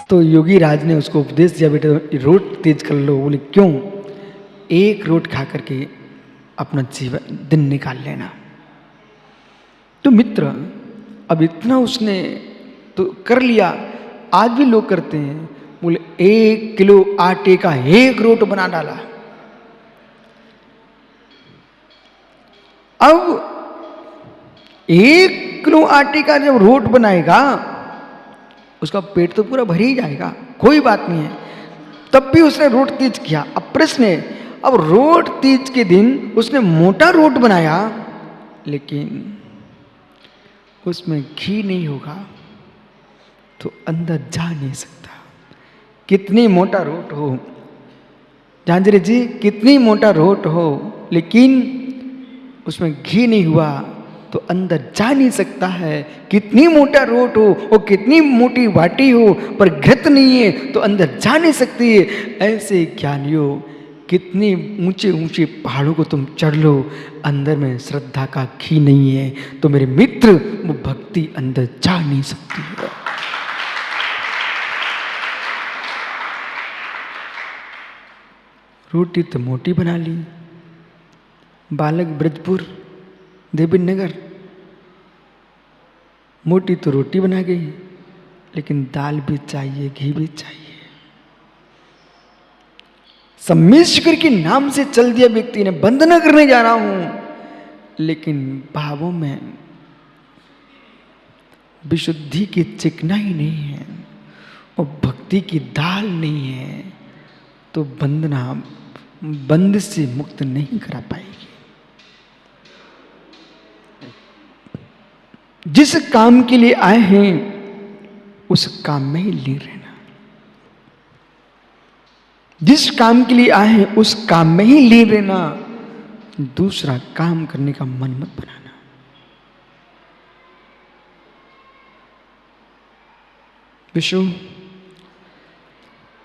तो योगी राज ने उसको उपदेश दिया, बेटे रोट तेज कर लो। बोले क्यों? एक रोट खा करके अपना जीवन दिन निकाल लेना। तो मित्र अब इतना उसने तो कर लिया, आज भी लोग करते हैं। बोले 1 किलो आटे का 1 रोट बना डाला। अब 1 किलो आटे का जब रोट बनाएगा उसका पेट तो पूरा भर ही जाएगा, कोई बात नहीं है। तब भी उसने रोट तीज किया। अब प्रश्न है, अब रोट तीज के दिन उसने मोटा रोट बनाया, लेकिन उसमें घी नहीं होगा तो अंदर जा नहीं सकता। कितनी मोटा रोट हो, झांझरे जी, कितनी मोटा रोट हो, लेकिन उसमें घी नहीं हुआ तो अंदर जा नहीं सकता है। कितनी मोटा रोट हो और कितनी मोटी बाटी हो, पर घृत नहीं है तो अंदर जा नहीं सकती है। ऐसे ज्ञानियों, कितनी ऊंचे ऊंचे पहाड़ों को तुम चढ़ लो, अंदर में श्रद्धा का घी नहीं है तो मेरे मित्र वो भक्ति अंदर जा नहीं सकती है। रोटी तो मोटी बना ली, बालक ब्रजपुर देवी नगर, मोटी तो रोटी बना गई, लेकिन दाल भी चाहिए, घी भी चाहिए। सम्मेश्वर के नाम से चल दिया व्यक्ति ने, वंदना करने जा रहा हूं, लेकिन भावों में विशुद्धि की चिकनाई नहीं है और भक्ति की दाल नहीं है, तो वंदना बंद से मुक्त नहीं करा पाएगी। जिस काम के लिए आए हैं उस काम में ही लीन रहना। जिस काम के लिए आए हैं उस काम में ही लीन रहना, दूसरा काम करने का मन मत बनाना। विष्णु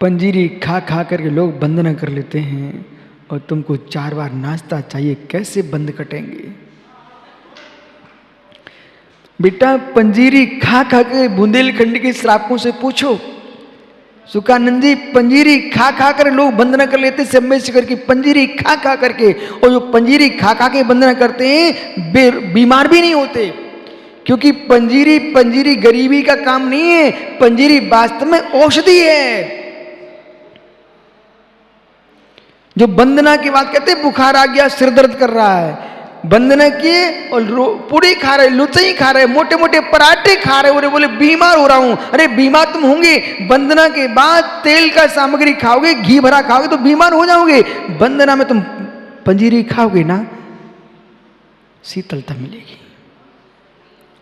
पंजीरी खा खा करके लोग वंदना कर लेते हैं और तुमको 4 बार नाश्ता चाहिए, कैसे बंद कटेंगे? बेटा पंजीरी खा खा के बुंदेलखंड के श्रावकों से पूछो। सुखानंद जी, पंजीरी खा खा कर लोग वंदना कर लेते सम्मेश्वर की, पंजीरी खा खा करके, और जो पंजीरी खा खा के वंदना करते हैं बीमार भी नहीं होते, क्योंकि पंजीरी गरीबी का काम नहीं है, पंजीरी वास्तव में औषधि है। जो वंदना की बात कहते हैं, बुखार आ गया, सिर दर्द कर रहा है, वंदना किए और पूड़ी खा रहे, लुचई खा रहे, मोटे मोटे पराठे खा रहे, और बोले बीमार हो रहा हूं। अरे बीमार तुम होंगे, वंदना के बाद तेल का सामग्री खाओगे, घी भरा खाओगे तो बीमार हो जाओगे। वंदना में तुम पंजीरी खाओगे ना, शीतलता मिलेगी।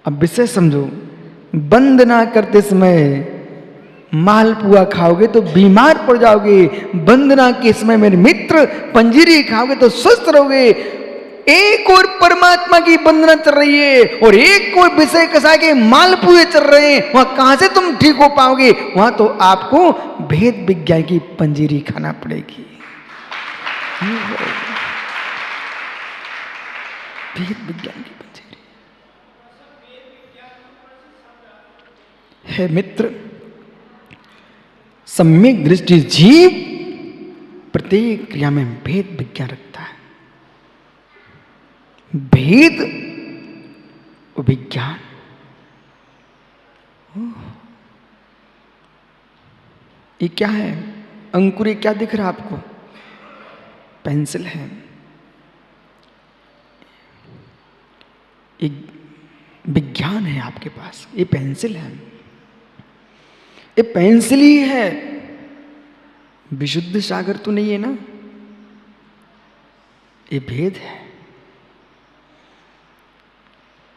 अब विषय समझो, वंदना करते समय मालपुआ खाओगे तो बीमार पड़ जाओगे, वंदना के समय मेरे मित्र पंजीरी खाओगे तो स्वस्थ रहोगे। एक और परमात्मा की वंदना चल रही है और एक और विषय कसा के मालपुए चल रहे हैं, वहां कहां से तुम ठीक हो पाओगे? वहां तो आपको भेद विज्ञान की पंजीरी खाना पड़ेगी। भेद विज्ञान की पंजीरी है मित्र। सम्यक दृष्टि जीव प्रत्येक क्रिया में भेद विज्ञान रखता है। भेद विज्ञान, ये क्या है? अंकुर, ये क्या दिख रहा है आपको? पेंसिल है। एक विज्ञान है आपके पास, ये पेंसिल है, ये पेंसिल ही है, विशुद्ध सागर तो नहीं है ना, ये भेद है।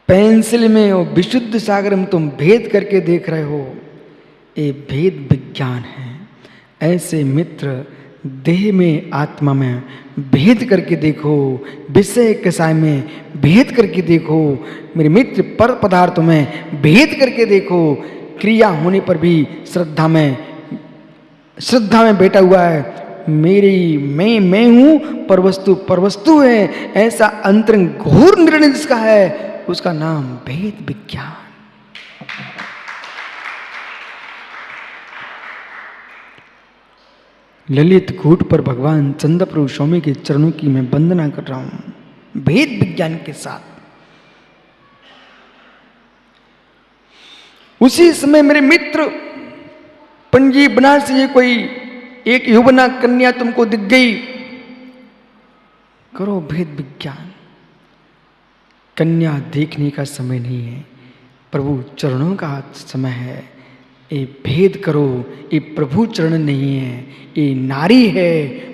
पेंसिल में और विशुद्ध सागर में तुम भेद करके देख रहे हो, ये भेद विज्ञान है। ऐसे मित्र देह में आत्मा में भेद करके देखो, विषय कसाय में भेद करके देखो, मेरे मित्र पर पदार्थों में भेद करके देखो। क्रिया होने पर भी श्रद्धा में बैठा हुआ है, मेरी मैं हूं, परवस्तु है, ऐसा अंतरंग घोर निर्णय जिसका है, उसका नाम भेद विज्ञान। ललित कूट पर भगवान चंद्रप्रभु स्वामी के चरणों की मैं वंदना कर रहा हूं भेद विज्ञान के साथ। उसी समय मेरे मित्र पंडित बनारसी ये कोई एक युवना कन्या तुमको दिख गई, करो भेद विज्ञान। कन्या देखने का समय नहीं है, प्रभु चरणों का समय है। ये भेद करो, ये प्रभु चरण नहीं है, ये नारी है,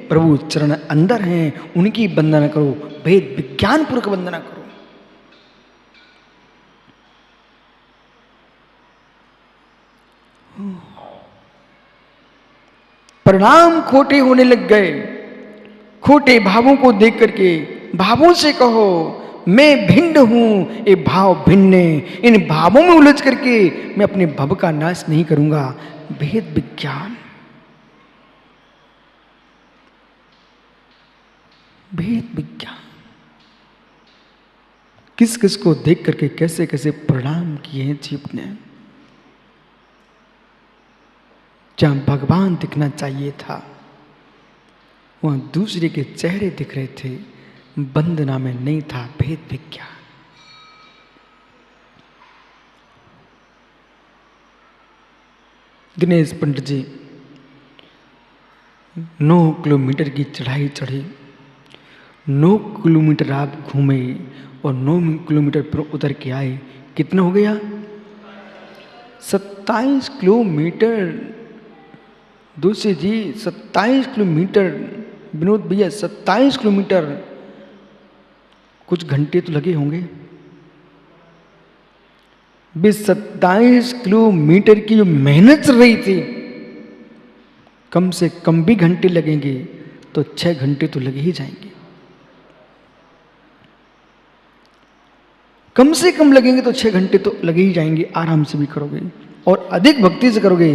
प्रभु चरण अंदर हैं, उनकी वंदना करो, भेद विज्ञान पूर्वक वंदना करो। परिणाम खोटे होने लग गए। खोटे भावों को देख करके भावों से कहो मैं भिन्न हूं, ये भाव भिन्न है। इन भावों में उलझ करके मैं अपने भव का नाश नहीं करूंगा। भेद विज्ञान, भेद विज्ञान। किस किस को देख करके कैसे कैसे परिणाम किए हैं जीव ने। जहां भगवान दिखना चाहिए था वहां दूसरे के चेहरे दिख रहे थे, वंदना में नहीं था भेद विज्ञान। दिनेश पंडित जी 9 किलोमीटर की चढ़ाई चढ़ी, 9 किलोमीटर आप घूमे और 9 किलोमीटर पर उतर के आए। कितना हो गया? 27 किलोमीटर। दूसरे जी 27 किलोमीटर। विनोद भैया 27 किलोमीटर, कुछ घंटे तो लगे होंगे। 27 किलोमीटर की जो मेहनत चल रही थी, कम से कम भी घंटे लगेंगे तो 6 घंटे तो लगे ही जाएंगे। कम से कम लगेंगे तो 6 घंटे तो लगे ही जाएंगे। आराम से भी करोगे और अधिक भक्ति से करोगे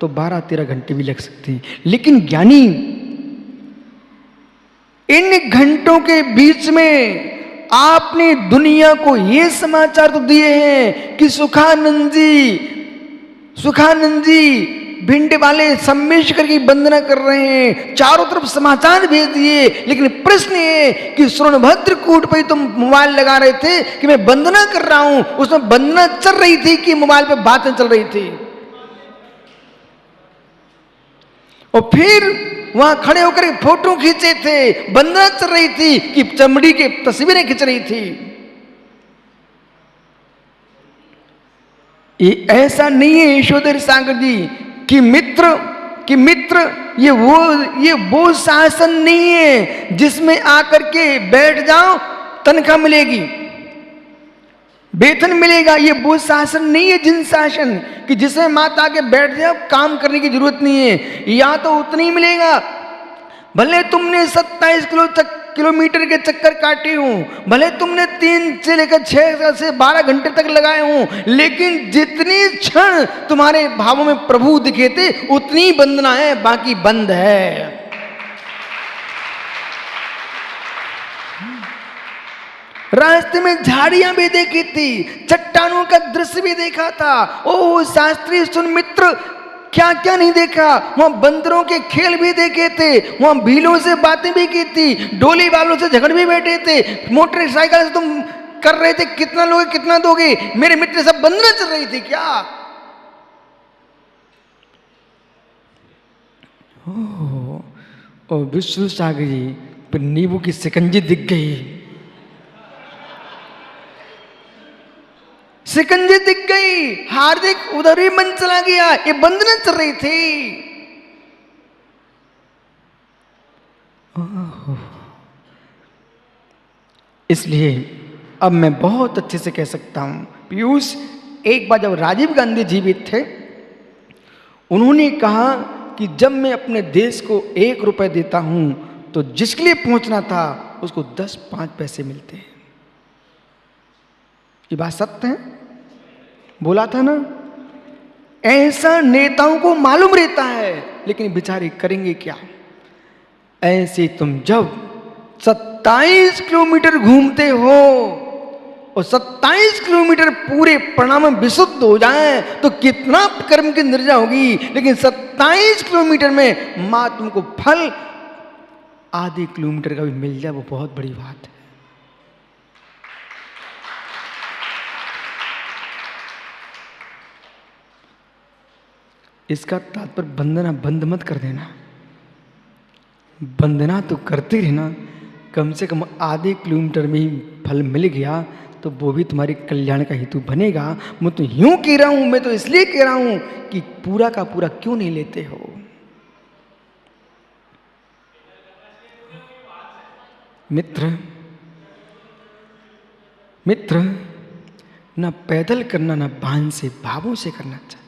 तो 12-13 घंटे भी लग सकते हैं। लेकिन ज्ञानी इन घंटों के बीच में आपने दुनिया को ये समाचार तो दिए हैं कि सुखानंद जी भिंड वाले सम्मेशकर की वंदना कर रहे हैं, चारों तरफ समाचार भेज दिए। लेकिन प्रश्न ये कि सोनभद्र कूट पर तुम मोबाइल लगा रहे थे कि मैं वंदना कर रहा हूं, उसमें वंदना चल रही थी कि मोबाइल पे बातें चल रही थी। और फिर वहां खड़े होकर फोटो खींचे थे, वंदना चल रही थी कि चमड़ी के तस्वीरें खींच रही थी। ये ऐसा नहीं है यशोधर सागर जी कि मित्र ये वो शासन नहीं है जिसमें आकर के बैठ जाओ तनख्वाह मिलेगी, वेतन मिलेगा। ये वो शासन नहीं है जिन शासन कि जिसमें माता के बैठ जाओ, काम करने की जरूरत नहीं है। या तो उतना ही मिलेगा, भले तुमने 27 किलोमीटर के चक्कर काटे हूं, भले तुमने 3 से लेकर 6 से 12 घंटे तक लगाए हूं, लेकिन जितनी क्षण तुम्हारे भावों में प्रभु दिखे थे उतनी वंदना है, बाकी बंद है। रास्ते में झाड़ियां भी देखी थी, चट्टानों का दृश्य भी देखा था। ओ शास्त्री सुन मित्र, क्या क्या नहीं देखा। वहां बंदरों के खेल भी देखे थे, वहां भीलों से बातें भी की थी, डोली वालों से झगड़ भी बैठे थे, मोटरसाइकिल से तुम कर रहे थे कितना लोगे कितना दोगे। मेरे मित्र सब वंदना चल रही थी क्या? ओ विष्णु सागर जी पर नींबू की शिकंजी दिख गई, शिकंजी दिख गई। हार्दिक उधर ही मन चला गया, ये वंदना चल रही थी। इसलिए अब मैं बहुत अच्छे से कह सकता हूं पीयूष, एक बार जब राजीव गांधी जीवित थे, उन्होंने कहा कि जब मैं अपने देश को 1 रुपए देता हूं तो जिसके लिए पहुंचना था उसको 10-5 पैसे मिलते हैं। ये बात सत्य है, बोला था ना। ऐसा नेताओं को मालूम रहता है, लेकिन बेचारे करेंगे क्या। ऐसे तुम जब 27 किलोमीटर घूमते हो और 27 किलोमीटर पूरे प्रणाम में विशुद्ध हो जाए तो कितना कर्म की निर्जा होगी। लेकिन 27 किलोमीटर में मां तुमको फल आधे किलोमीटर का भी मिल जाए, वो बहुत बड़ी बात है। इसका तात्पर्य वंदना बंद मत कर देना, वंदना तो करते रहना। कम से कम आधे किलोमीटर में ही फल मिल गया तो वो भी तुम्हारे कल्याण का हेतु बनेगा। मैं तो यूं कह रहा हूं, मैं तो इसलिए कह रहा हूं कि पूरा का पूरा क्यों नहीं लेते हो। मित्र ना पैदल करना, ना बांध से भावों से करना चाहिए।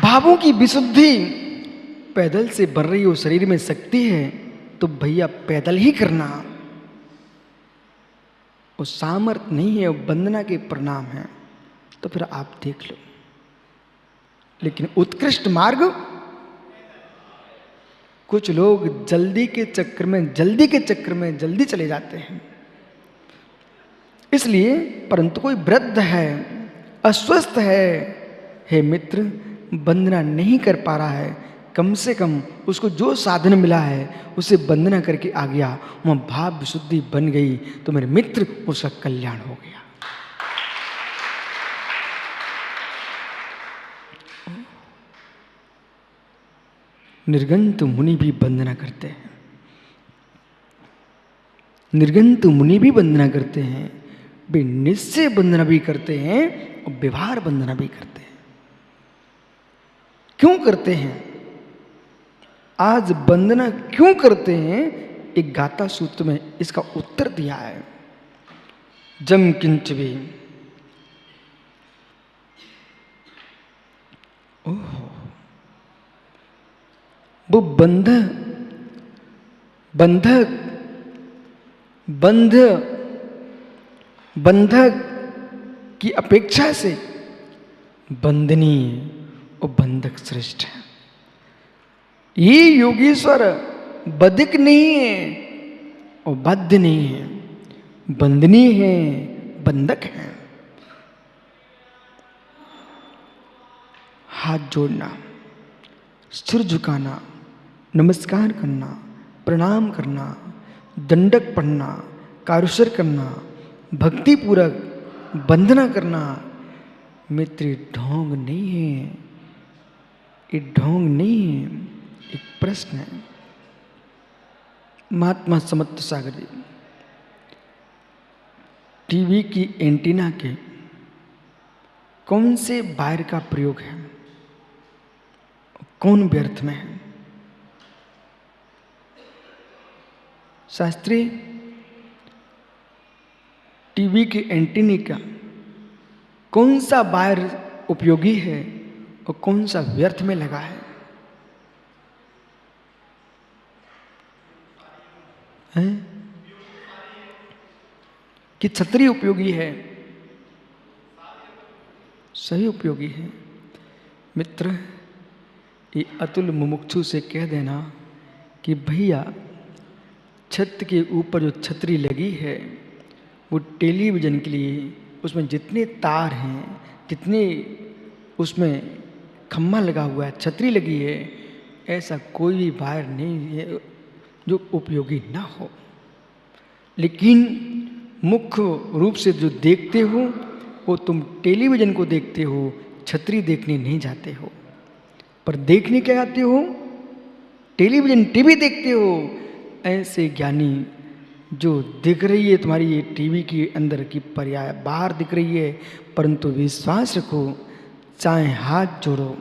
भावों की विशुद्धि पैदल से बढ़ रही हो, शरीर में शक्ति है तो भैया पैदल ही करना। वो सामर्थ्य नहीं है, वो वंदना के प्रणाम है, तो फिर आप देख लो। लेकिन उत्कृष्ट मार्ग, कुछ लोग जल्दी के चक्कर में जल्दी चले जाते हैं। इसलिए परंतु कोई वृद्ध है, अस्वस्थ है, हे मित्र, वंदना नहीं कर पा रहा है, कम से कम उसको जो साधन मिला है उसे वंदना करके आ गया, वह भाव विशुद्धि बन गई तो मेरे मित्र उसका कल्याण हो गया। निर्गंत मुनि भी वंदना करते हैं, निर्गंत मुनि भी वंदना करते हैं, वे निश्चय वंदना भी करते हैं और व्यवहार वंदना भी करते हैं। क्यों करते हैं? आज वंदना क्यों करते हैं, एक गाथा सूत्र में इसका उत्तर दिया है। जम किंच भी, वो बंधक की अपेक्षा से बंदनीय और बंधक श्रेष्ठ है। ये योगीश्वर बधिक नहीं है और बद्ध नहीं है, बंदनीय है, बंधक है। हाथ जोड़ना, सिर झुकाना, नमस्कार करना, प्रणाम करना, दंडक पढ़ना, कारुसर करना, भक्ति पूर्वक वंदना करना, मित्र ढोंग नहीं है, ये ढोंग नहीं है, एक प्रश्न है। महात्मा समर्थ सागर जी टीवी की एंटीना के कौन से वायर का प्रयोग है, कौन व्यर्थ में है? शास्त्री टीवी के एंटीने का कौन सा वायर उपयोगी है और कौन सा व्यर्थ में लगा है? कि छतरी उपयोगी है? सही उपयोगी है। मित्र, ये अतुल मुमुक्षु से कह देना कि भैया छत के ऊपर जो छतरी लगी है वो टेलीविज़न के लिए, उसमें जितने तार हैं, जितने उसमें खम्मा लगा हुआ है, छतरी लगी है, ऐसा कोई भी वायर नहीं है जो उपयोगी ना हो। लेकिन मुख्य रूप से जो देखते हो वो तुम टेलीविज़न को देखते हो, छतरी देखने नहीं जाते हो। पर देखने क्या आते हो? टेलीविज़न, टीवी देखते हो। ऐसे ज्ञानी जो दिख रही है तुम्हारी ये टीवी के अंदर की पर्याय बाहर दिख रही है, परंतु विश्वास रखो, चाहे हाथ जोड़ो,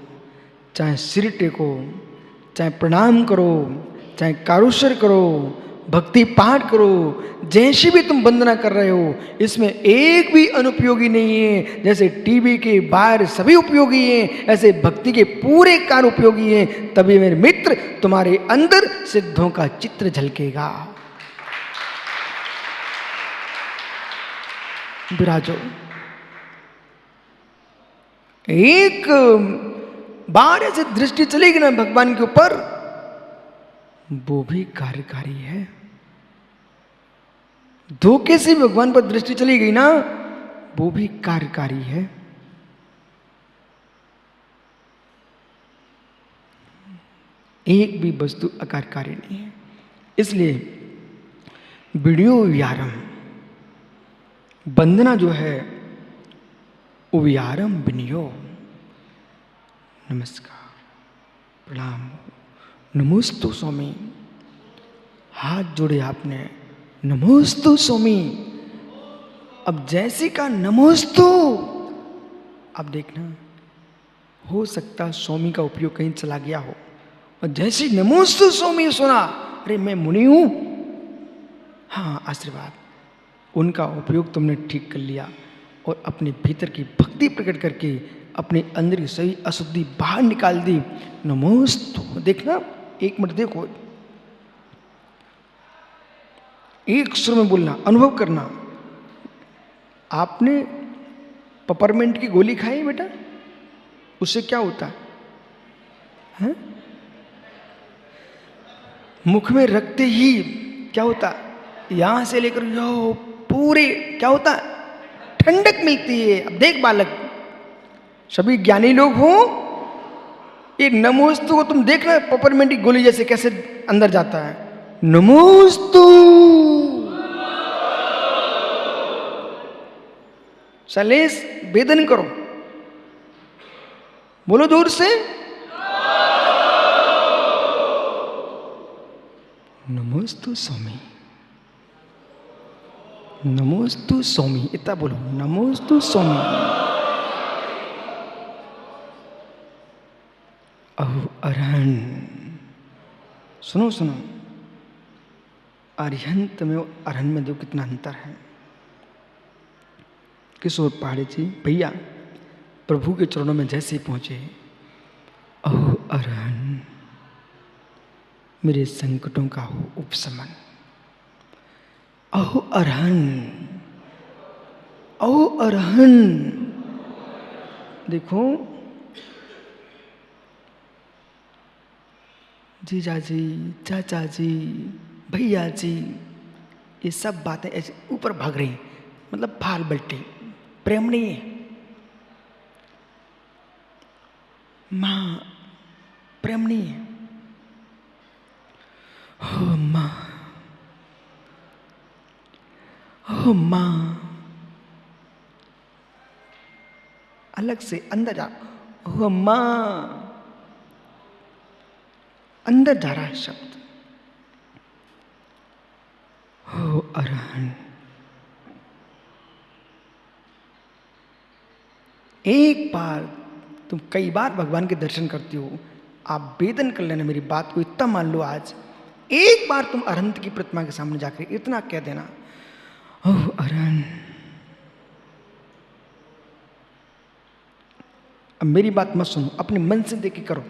चाहे सिर टेको, चाहे प्रणाम करो, चाहे कारुसर करो, भक्ति पाठ करो, जैसी भी तुम वंदना कर रहे हो, इसमें एक भी अनुपयोगी नहीं है। जैसे टीवी के वायर सभी उपयोगी हैं, ऐसे भक्ति के पूरे कार्य उपयोगी हैं। तभी मेरे मित्र तुम्हारे अंदर सिद्धों का चित्र झलकेगा। विराजो, एक बार ऐसे दृष्टि चलेगी ना भगवान के ऊपर, वो भी कार्यकारी है। धोखे से भगवान पर दृष्टि चली गई ना, वो भी कार्यकारी है। एक भी वस्तु अकार्यकारी नहीं है। इसलिए वीडियो व्यारम वंदना जो है, उव्यारम विनियो। नमस्कार, प्रणाम, नमोस्तु स्वामी। हाथ जोड़े आपने, नमोस्तु स्वामी। अब जैसे का नमोस्तु, अब देखना, हो सकता स्वामी का उपयोग कहीं चला गया हो, और जैसे नमोस्तु स्वामी सुना, अरे मैं मुनि हूं, हाँ आशीर्वाद, उनका उपयोग तुमने ठीक कर लिया और अपने भीतर की भक्ति प्रकट करके अपने अंदर की सही अशुद्धि बाहर निकाल दी। नमोस्तु। देखना, एक मिनट देखो, एक सुर में बोलना, अनुभव करना। आपने पेपरमिंट की गोली खाई बेटा, उससे क्या होता है? मुख में रखते ही क्या होता, यहां से लेकर यो पूरे क्या होता, ठंडक मिलती है। अब देख बालक, सभी ज्ञानी लोग हो, ये नमोस्तु को तुम देखना, पेपरमिंट की गोली जैसे कैसे अंदर जाता है। नमोस्तु। सलेस वेदन करो, बोलो जोर से, नमोस्तु स्वामी, नमोस्तु स्वामी, इतना बोलो, नमोस्तु स्वामी। अहो अरहन, सुनो सुनो, अरिहंत में और अरहन में दो कितना अंतर है। किशोर पहाड़ी जी भैया प्रभु के चरणों में जैसे ही पहुंचे, अहो अरहन, मेरे संकटों का हो उपशमन। अहो अरहन, अहो अरहन। देखो जीजा जी, चाचा जी, भैया जी, ये सब बातें ऐसे ऊपर भाग रही, मतलब फाल बल्टी, प्रेम नहीं है। मां, प्रेम नहीं है। हो मां, हो मां, अलग से अंदर जा, हो मां, अंदर जा रहा है शब्द। हो अरहन, एक बार तुम कई बार भगवान के दर्शन करती हो, आप वेदन कर लेना, मेरी बात को इतना मान लो, आज एक बार तुम अरहंत की प्रतिमा के सामने जाकर इतना कह देना, ओह अरहन। अब मेरी बात मत सुनो, अपने मन से देख के करो।